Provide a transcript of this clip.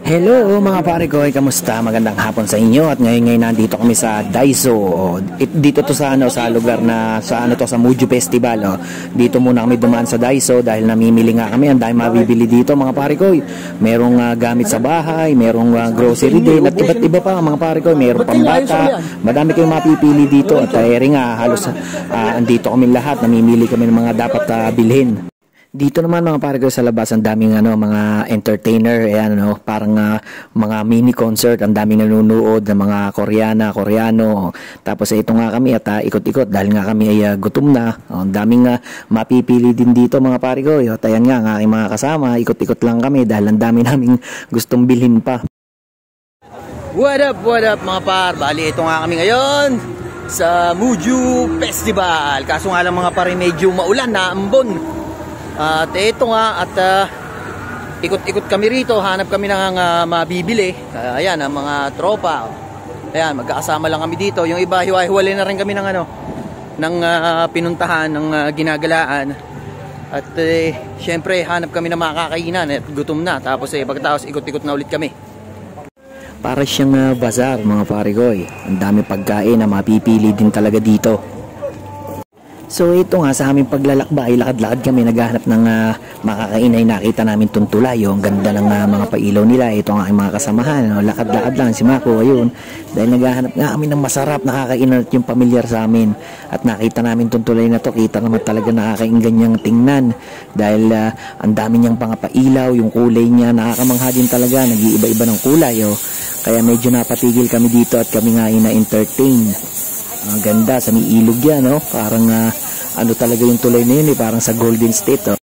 Hello mga pare ko, kamusta? Magandang hapon sa inyo at ngayon nandito kami sa Daiso. Dito to sa sa lugar na sa sa Muju Festival. Dito muna kami dumaan sa Daiso dahil namimili nga kami. Ang dahil mabibili dito mga pare ko. Merong gamit sa bahay, merong grocery din at iba't iba pa mga pare ko. Merong pambata. Madami kayong mapipili dito at nga halos andito kami lahat. Namimili kami ng mga dapat bilhin. Dito naman mga pare ko sa labas ang daming mga entertainer, ayan parang mga mini concert, ang daming nanonood ng mga Koreano. Tapos ito nga kami at ikot-ikot dahil nga kami ay gutom na. Ang daming mapipili din dito mga pare ko. At ayan nga ang aking mga kasama, ikot-ikot lang kami dahil ang dami naming gustong bilhin pa. What up mga par? Bali ito nga kami ngayon sa Muju Festival. Kaso nga lang mga pare medyo maulan na ambon. At ito nga at ikot-ikot kami rito, hanap kami ng mabibili. Ayan ang mga tropa. Ayan, magkakasama lang kami dito. Yung iba hiwa-hiwalay na rin kami ng ng pinuntahan, ng ginagalaan. At syempre hanap kami ng makakainan at gutom na. Tapos pagkatapos ikot-ikot na ulit kami. Para siyang bazaar mga pare ko. Ang dami pagkain na mapipili din talaga dito. So ito nga sa aming paglalakbay, lakad-lakad kami naghahanap ng makakain ay nakita namin tuntulay. Ang ganda ng mga pailaw nila. Ito ang aking mga kasamahan. Lakad-lakad lang si Mako ayun. Dahil naghahanap nga kami ng masarap nakakainan at yung pamilyar sa amin. At nakita namin tuntulay na to. Kita naman talaga nakakainggan niyang tingnan. Dahil ang dami niyang pangapailaw, yung kulay niya nakakamangha din talaga. Nag-iiba-iba ng kulay. Kaya medyo napatigil kami dito at kami nga ina-entertain. Ang ganda sa may ilog yan, parang talaga yung tulay na yun, parang sa Golden State.